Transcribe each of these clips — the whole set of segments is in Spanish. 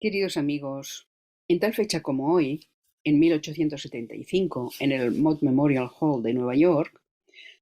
Queridos amigos, en tal fecha como hoy, en 1875, en el Mott Memorial Hall de Nueva York,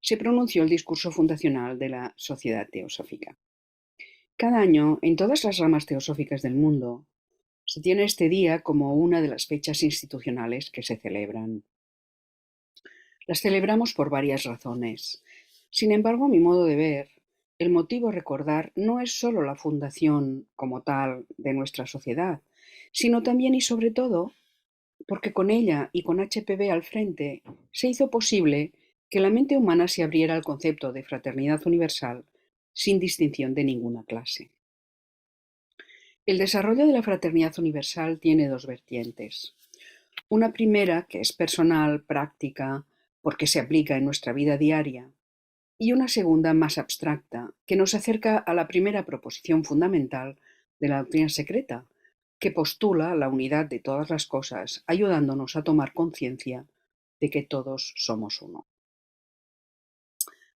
se pronunció el discurso fundacional de la Sociedad Teosófica. Cada año, en todas las ramas teosóficas del mundo, se tiene este día como una de las fechas institucionales que se celebran. Las celebramos por varias razones. Sin embargo, a mi modo de ver, el motivo a recordar no es solo la fundación como tal de nuestra sociedad, sino también y sobre todo porque con ella y con HPV al frente se hizo posible que la mente humana se abriera al concepto de fraternidad universal sin distinción de ninguna clase. El desarrollo de la fraternidad universal tiene dos vertientes. Una primera, que es personal, práctica, porque se aplica en nuestra vida diaria, y una segunda más abstracta, que nos acerca a la primera proposición fundamental de la doctrina secreta, que postula la unidad de todas las cosas, ayudándonos a tomar conciencia de que todos somos uno.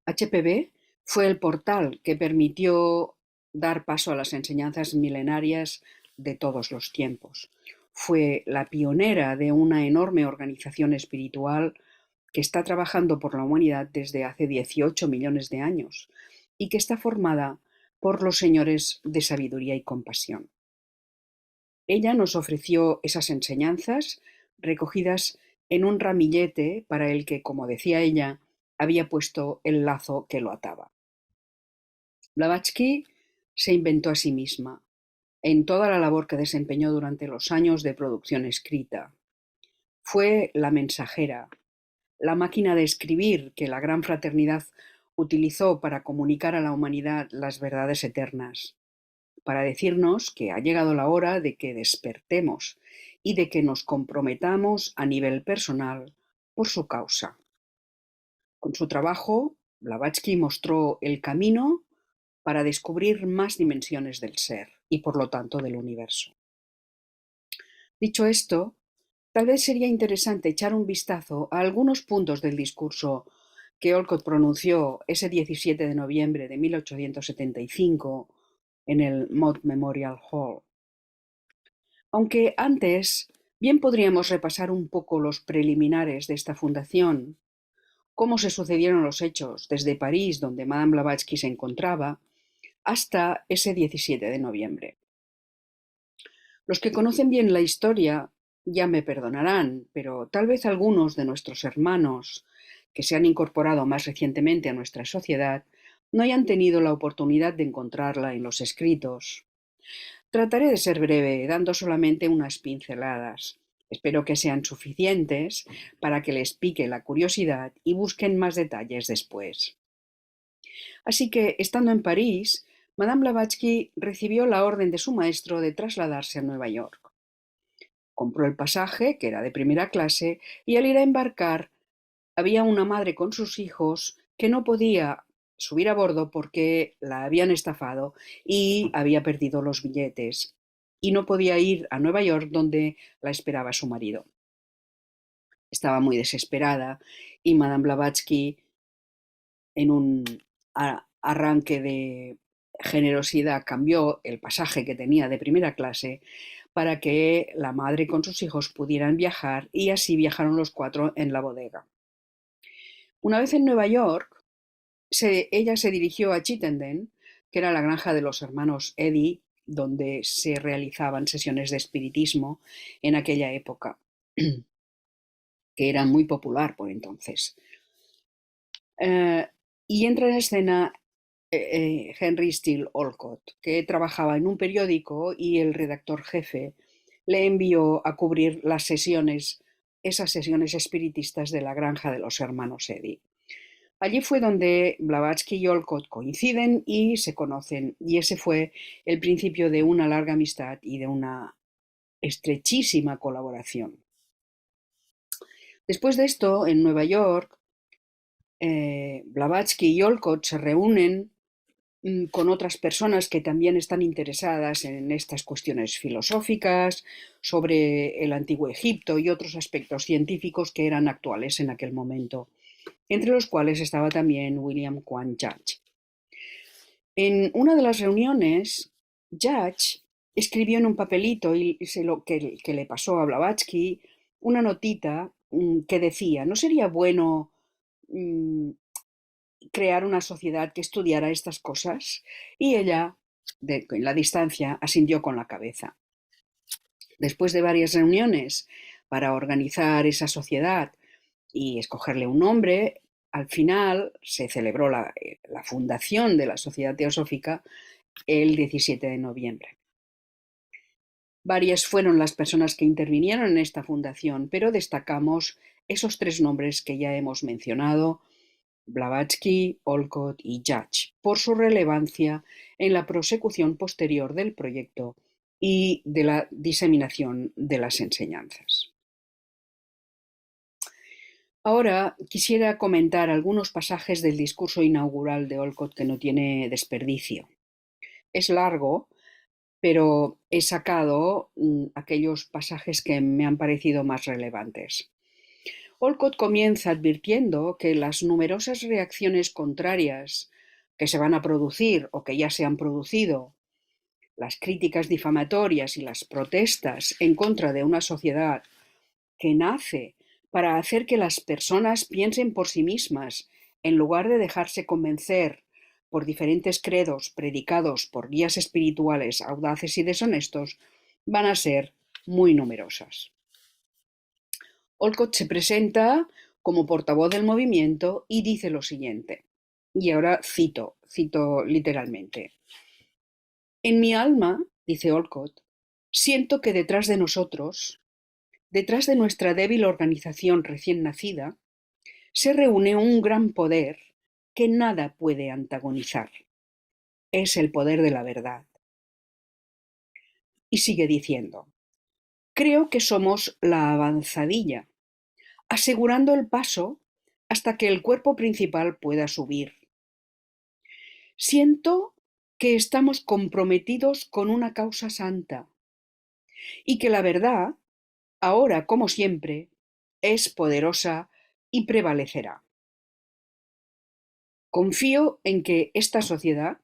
HPV fue el portal que permitió dar paso a las enseñanzas milenarias de todos los tiempos. Fue la pionera de una enorme organización espiritual que está trabajando por la humanidad desde hace 18 millones de años y que está formada por los señores de sabiduría y compasión. Ella nos ofreció esas enseñanzas recogidas en un ramillete para el que, como decía ella, había puesto el lazo que lo ataba. Blavatsky se inventó a sí misma en toda la labor que desempeñó durante los años de producción escrita. Fue la mensajera, la máquina de escribir que la gran fraternidad utilizó para comunicar a la humanidad las verdades eternas, para decirnos que ha llegado la hora de que despertemos y de que nos comprometamos a nivel personal por su causa. Con su trabajo, Blavatsky mostró el camino para descubrir más dimensiones del ser y por lo tanto del universo. Dicho esto, tal vez sería interesante echar un vistazo a algunos puntos del discurso que Olcott pronunció ese 17 de noviembre de 1875 en el Mott Memorial Hall. Aunque antes, bien podríamos repasar un poco los preliminares de esta fundación, cómo se sucedieron los hechos desde París, donde Madame Blavatsky se encontraba, hasta ese 17 de noviembre. Los que conocen bien la historia ya me perdonarán, pero tal vez algunos de nuestros hermanos que se han incorporado más recientemente a nuestra sociedad no hayan tenido la oportunidad de encontrarla en los escritos. Trataré de ser breve, dando solamente unas pinceladas. Espero que sean suficientes para que les pique la curiosidad y busquen más detalles después. Así que, estando en París, Madame Blavatsky recibió la orden de su maestro de trasladarse a Nueva York. Compró el pasaje, que era de primera clase, y al ir a embarcar había una madre con sus hijos que no podía subir a bordo porque la habían estafado y había perdido los billetes y no podía ir a Nueva York donde la esperaba su marido. Estaba muy desesperada y Madame Blavatsky, en un arranque de generosidad, cambió el pasaje que tenía de primera clase para que la madre con sus hijos pudieran viajar y así viajaron los cuatro en la bodega. Una vez en Nueva York, ella se dirigió a Chittenden, que era la granja de los hermanos Eddy, donde se realizaban sesiones de espiritismo en aquella época, que era muy popular por entonces. Y entra en escena Henry Steele Olcott, que trabajaba en un periódico y el redactor jefe le envió a cubrir esas sesiones espiritistas de la granja de los hermanos Eddy. Allí fue donde Blavatsky y Olcott coinciden y se conocen, y ese fue el principio de una larga amistad y de una estrechísima colaboración. Después de esto, en Nueva York, Blavatsky y Olcott se reúnen con otras personas que también están interesadas en estas cuestiones filosóficas, sobre el antiguo Egipto y otros aspectos científicos que eran actuales en aquel momento, entre los cuales estaba también William Quan Judge. En una de las reuniones, Judge escribió en un papelito que le pasó a Blavatsky una notita que decía, ¿no sería bueno mm, crear una sociedad que estudiara estas cosas? Y ella, en la distancia, asintió con la cabeza. Después de varias reuniones para organizar esa sociedad y escogerle un nombre, al final se celebró la fundación de la Sociedad Teosófica el 17 de noviembre. Varias fueron las personas que intervinieron en esta fundación, pero destacamos esos tres nombres que ya hemos mencionado: Blavatsky, Olcott y Judge, por su relevancia en la prosecución posterior del proyecto y de la diseminación de las enseñanzas. Ahora quisiera comentar algunos pasajes del discurso inaugural de Olcott que no tiene desperdicio. Es largo, pero he sacado aquellos pasajes que me han parecido más relevantes. Olcott comienza advirtiendo que las numerosas reacciones contrarias que se van a producir o que ya se han producido, las críticas difamatorias y las protestas en contra de una sociedad que nace para hacer que las personas piensen por sí mismas en lugar de dejarse convencer por diferentes credos predicados por guías espirituales audaces y deshonestos, van a ser muy numerosas. Olcott se presenta como portavoz del movimiento y dice lo siguiente, y ahora cito literalmente. En mi alma, dice Olcott, siento que detrás de nosotros, detrás de nuestra débil organización recién nacida, se reúne un gran poder que nada puede antagonizar. Es el poder de la verdad. Y sigue diciendo, creo que somos la avanzadilla, asegurando el paso hasta que el cuerpo principal pueda subir. Siento que estamos comprometidos con una causa santa y que la verdad, ahora como siempre, es poderosa y prevalecerá. Confío en que esta sociedad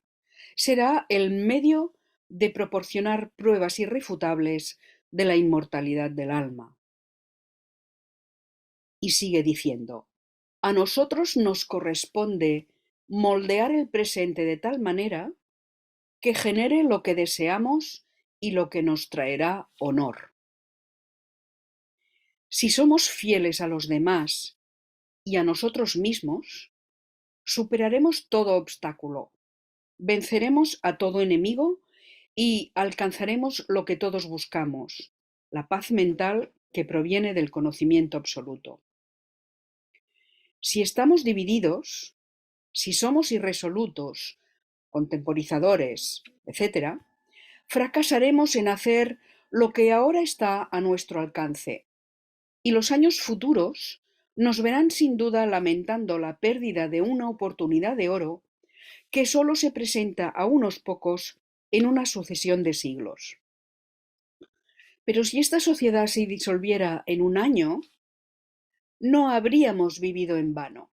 será el medio de proporcionar pruebas irrefutables de la inmortalidad del alma. Y sigue diciendo, a nosotros nos corresponde moldear el presente de tal manera que genere lo que deseamos y lo que nos traerá honor. Si somos fieles a los demás y a nosotros mismos, superaremos todo obstáculo, venceremos a todo enemigo y alcanzaremos lo que todos buscamos, la paz mental que proviene del conocimiento absoluto. Si estamos divididos, si somos irresolutos, contemporizadores, etc., fracasaremos en hacer lo que ahora está a nuestro alcance, y los años futuros nos verán sin duda lamentando la pérdida de una oportunidad de oro que solo se presenta a unos pocos en una sucesión de siglos. Pero si esta sociedad se disolviera en un año, no habríamos vivido en vano.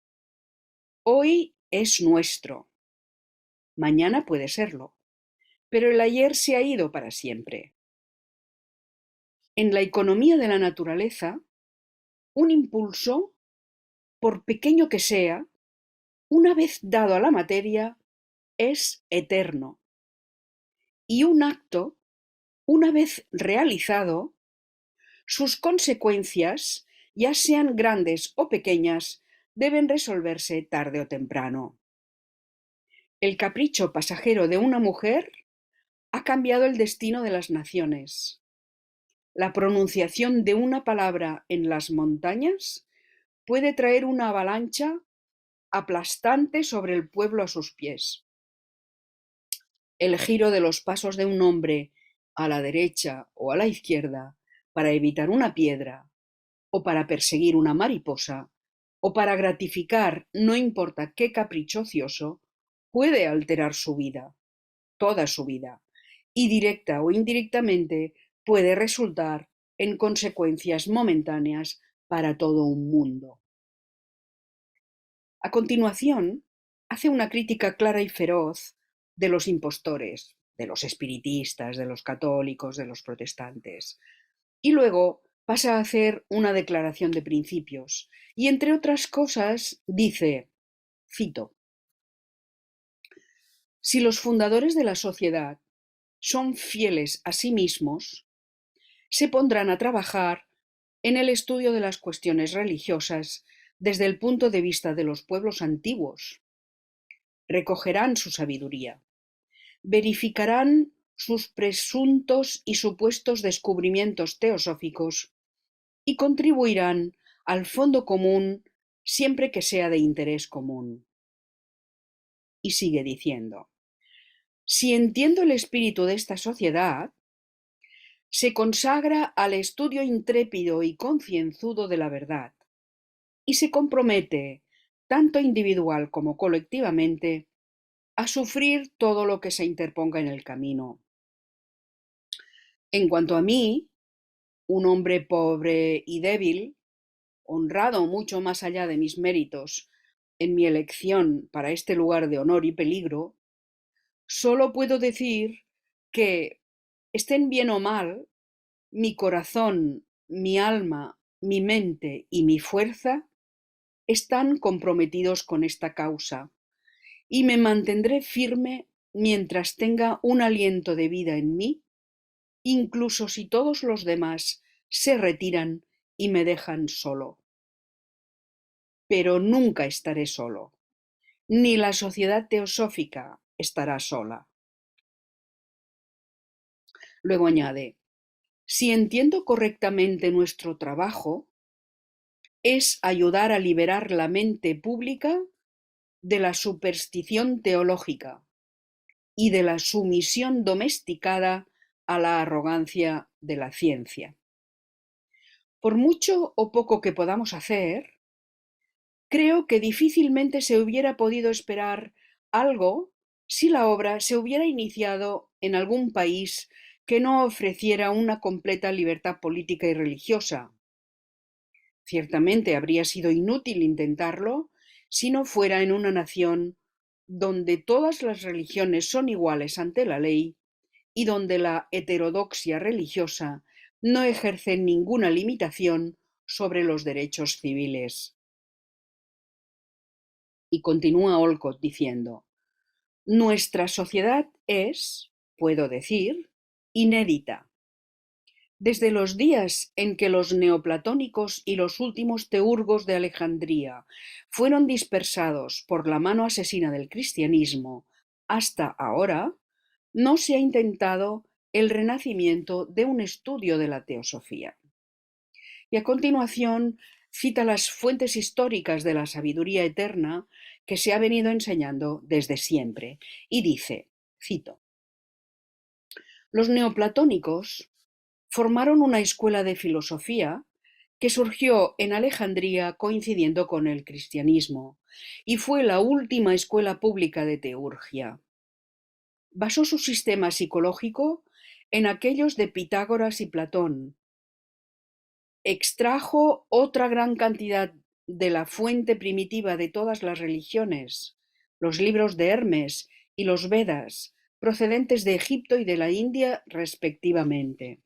Hoy es nuestro, mañana puede serlo, pero el ayer se ha ido para siempre. En la economía de la naturaleza, un impulso, por pequeño que sea, una vez dado a la materia, es eterno. Y un acto, una vez realizado, sus consecuencias, ya sean grandes o pequeñas, deben resolverse tarde o temprano. El capricho pasajero de una mujer ha cambiado el destino de las naciones. La pronunciación de una palabra en las montañas puede traer una avalancha aplastante sobre el pueblo a sus pies. El giro de los pasos de un hombre a la derecha o a la izquierda para evitar una piedra, o para perseguir una mariposa, o para gratificar no importa qué capricho ocioso, puede alterar su vida, toda su vida, y directa o indirectamente puede resultar en consecuencias momentáneas para todo un mundo. A continuación, hace una crítica clara y feroz de los impostores, de los espiritistas, de los católicos, de los protestantes. Y luego pasa a hacer una declaración de principios y, entre otras cosas, dice, cito, si los fundadores de la sociedad son fieles a sí mismos, se pondrán a trabajar en el estudio de las cuestiones religiosas desde el punto de vista de los pueblos antiguos. Recogerán su sabiduría, verificarán sus presuntos y supuestos descubrimientos teosóficos y contribuirán al fondo común siempre que sea de interés común. Y sigue diciendo, si entiendo el espíritu de esta sociedad, se consagra al estudio intrépido y concienzudo de la verdad y se compromete, tanto individual como colectivamente, a sufrir todo lo que se interponga en el camino. En cuanto a mí, un hombre pobre y débil, honrado mucho más allá de mis méritos en mi elección para este lugar de honor y peligro, solo puedo decir que, estén bien o mal, mi corazón, mi alma, mi mente y mi fuerza están comprometidos con esta causa y me mantendré firme mientras tenga un aliento de vida en mí, incluso si todos los demás se retiran y me dejan solo. Pero nunca estaré solo, ni la sociedad teosófica estará sola. Luego añade, si entiendo correctamente nuestro trabajo, es ayudar a liberar la mente pública de la superstición teológica y de la sumisión domesticada a la arrogancia de la ciencia. Por mucho o poco que podamos hacer, creo que difícilmente se hubiera podido esperar algo si la obra se hubiera iniciado en algún país que no ofreciera una completa libertad política y religiosa. Ciertamente habría sido inútil intentarlo si no fuera en una nación donde todas las religiones son iguales ante la ley y donde la heterodoxia religiosa no ejerce ninguna limitación sobre los derechos civiles. Y continúa Olcott diciendo, nuestra sociedad es, puedo decir, inédita. Desde los días en que los neoplatónicos y los últimos teurgos de Alejandría fueron dispersados por la mano asesina del cristianismo hasta ahora, no se ha intentado el renacimiento de un estudio de la teosofía. Y a continuación cita las fuentes históricas de la sabiduría eterna que se ha venido enseñando desde siempre y dice, cito, los neoplatónicos formaron una escuela de filosofía que surgió en Alejandría coincidiendo con el cristianismo y fue la última escuela pública de teurgia. Basó su sistema psicológico en aquellos de Pitágoras y Platón. Extrajo otra gran cantidad de la fuente primitiva de todas las religiones, los libros de Hermes y los Vedas, procedentes de Egipto y de la India respectivamente.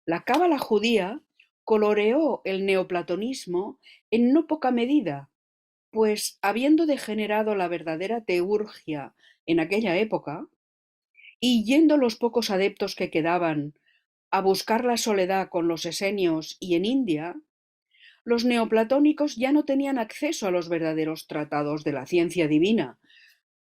La cábala judía coloreó el neoplatonismo en no poca medida, pues habiendo degenerado la verdadera teurgia en aquella época, y yendo los pocos adeptos que quedaban a buscar la soledad con los esenios y en India, los neoplatónicos ya no tenían acceso a los verdaderos tratados de la ciencia divina,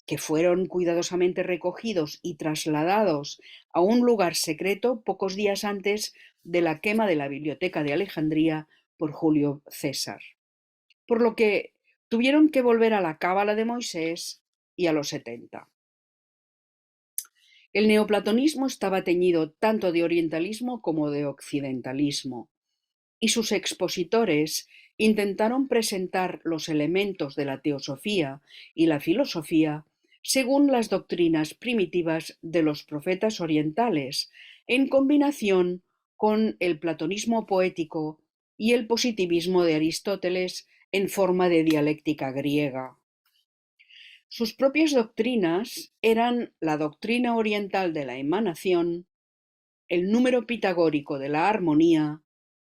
que fueron cuidadosamente recogidos y trasladados a un lugar secreto pocos días antes de la quema de la biblioteca de Alejandría por Julio César. Por lo que tuvieron que volver a la cábala de Moisés y a los 70. El neoplatonismo estaba teñido tanto de orientalismo como de occidentalismo, y sus expositores intentaron presentar los elementos de la teosofía y la filosofía según las doctrinas primitivas de los profetas orientales, en combinación con el platonismo poético y el positivismo de Aristóteles en forma de dialéctica griega. Sus propias doctrinas eran la doctrina oriental de la emanación, el número pitagórico de la armonía,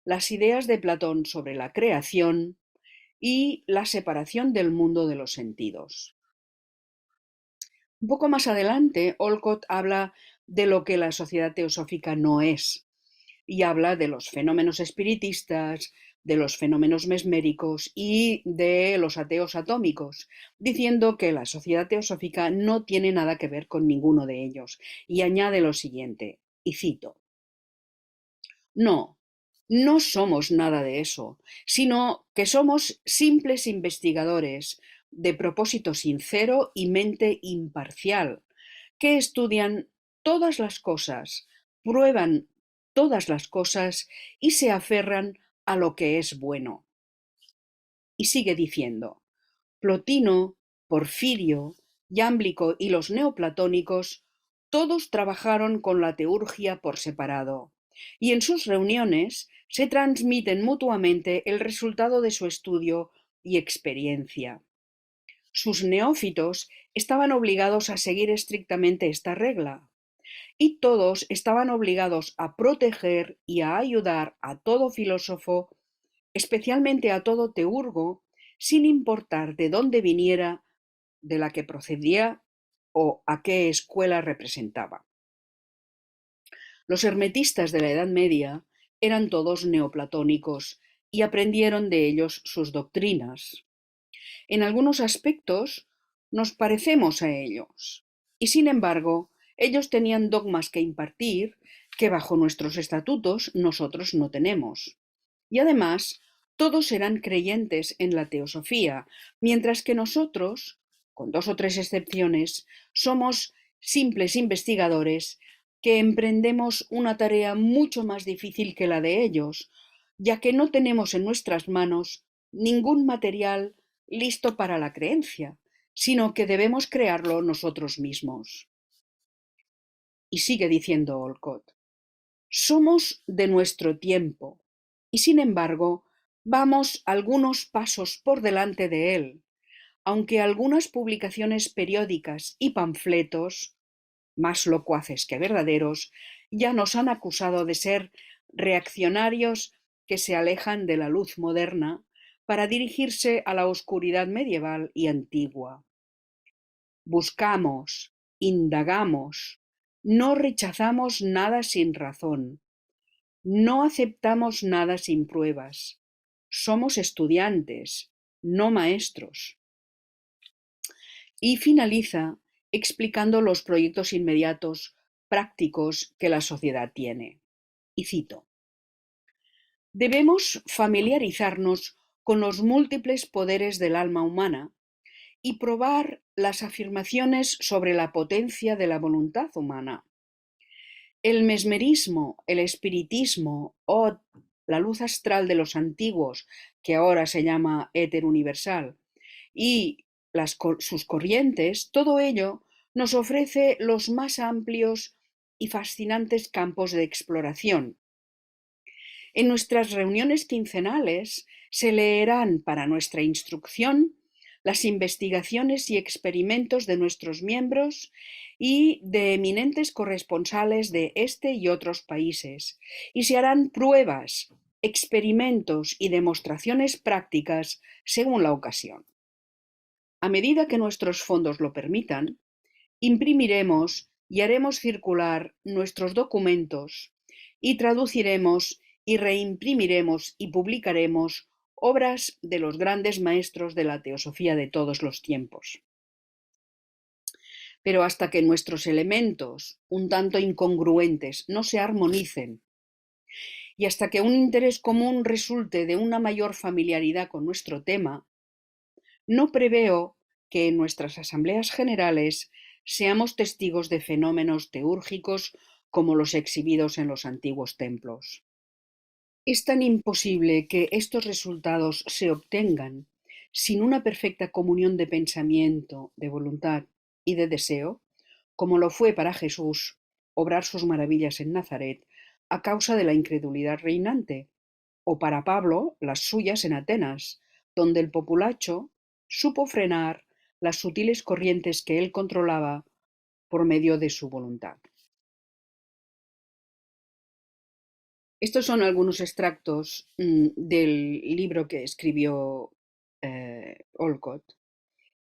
las ideas de Platón sobre la creación y la separación del mundo de los sentidos. Un poco más adelante, Olcott habla de lo que la sociedad teosófica no es, y habla de los fenómenos espiritistas, de los fenómenos mesméricos y de los ateos atómicos, diciendo que la sociedad teosófica no tiene nada que ver con ninguno de ellos, y añade lo siguiente, y cito: no, no somos nada de eso, sino que somos simples investigadores de propósito sincero y mente imparcial, que estudian todas las cosas, prueban todas las cosas y se aferran a lo que es bueno. Y sigue diciendo: Plotino, Porfirio, Yámblico y los neoplatónicos todos trabajaron con la teurgia por separado, y en sus reuniones se transmiten mutuamente el resultado de su estudio y experiencia. Sus neófitos estaban obligados a seguir estrictamente esta regla, y todos estaban obligados a proteger y a ayudar a todo filósofo, especialmente a todo teurgo, sin importar de dónde viniera, de la que procedía o a qué escuela representaba. Los hermetistas de la Edad Media eran todos neoplatónicos y aprendieron de ellos sus doctrinas. En algunos aspectos nos parecemos a ellos, y sin embargo, ellos tenían dogmas que impartir que bajo nuestros estatutos nosotros no tenemos. Y además, todos eran creyentes en la teosofía, mientras que nosotros, con dos o tres excepciones, somos simples investigadores que emprendemos una tarea mucho más difícil que la de ellos, ya que no tenemos en nuestras manos ningún material listo para la creencia, sino que debemos crearlo nosotros mismos. Y sigue diciendo Olcott: somos de nuestro tiempo, y sin embargo, vamos algunos pasos por delante de él, aunque algunas publicaciones periódicas y panfletos, más locuaces que verdaderos, ya nos han acusado de ser reaccionarios que se alejan de la luz moderna para dirigirse a la oscuridad medieval y antigua. Buscamos, indagamos, no rechazamos nada sin razón, no aceptamos nada sin pruebas. Somos estudiantes, no maestros. Y finaliza explicando los proyectos inmediatos, prácticos que la sociedad tiene. Y cito: debemos familiarizarnos con los múltiples poderes del alma humana y probar las afirmaciones sobre la potencia de la voluntad humana. El mesmerismo, el espiritismo o la luz astral de los antiguos, que ahora se llama éter universal, y sus corrientes, todo ello nos ofrece los más amplios y fascinantes campos de exploración. En nuestras reuniones quincenales se leerán para nuestra instrucción las investigaciones y experimentos de nuestros miembros y de eminentes corresponsales de este y otros países, y se harán pruebas, experimentos y demostraciones prácticas según la ocasión. A medida que nuestros fondos lo permitan, imprimiremos y haremos circular nuestros documentos y traduciremos y reimprimiremos y publicaremos obras de los grandes maestros de la teosofía de todos los tiempos. Pero hasta que nuestros elementos, un tanto incongruentes, no se armonicen, y hasta que un interés común resulte de una mayor familiaridad con nuestro tema, no preveo que en nuestras asambleas generales seamos testigos de fenómenos teúrgicos como los exhibidos en los antiguos templos. Es tan imposible que estos resultados se obtengan sin una perfecta comunión de pensamiento, de voluntad y de deseo, como lo fue para Jesús obrar sus maravillas en Nazaret a causa de la incredulidad reinante, o para Pablo las suyas en Atenas, donde el populacho supo frenar las sutiles corrientes que él controlaba por medio de su voluntad. Estos son algunos extractos del libro que escribió Olcott,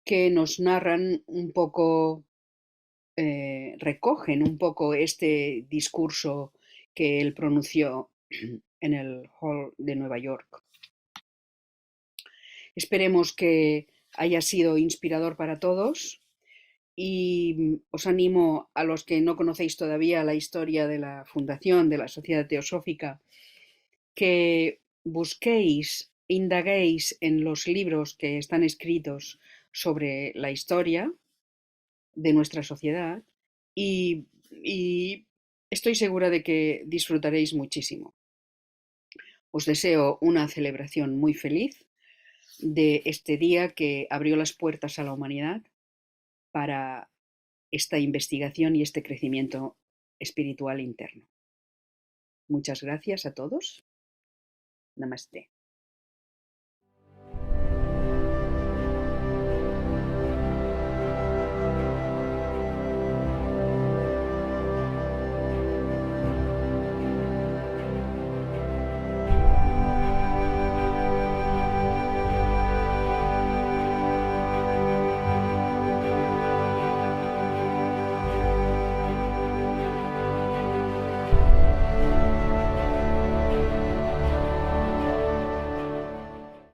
que nos narran un poco, recogen un poco este discurso que él pronunció en el Hall de Nueva York. Esperemos que haya sido inspirador para todos y os animo a los que no conocéis todavía la historia de la fundación de la Sociedad Teosófica, que busquéis, indaguéis en los libros que están escritos sobre la historia de nuestra sociedad y estoy segura de que disfrutaréis muchísimo. Os deseo una celebración muy feliz de este día que abrió las puertas a la humanidad para esta investigación y este crecimiento espiritual interno. Muchas gracias a todos. Namaste.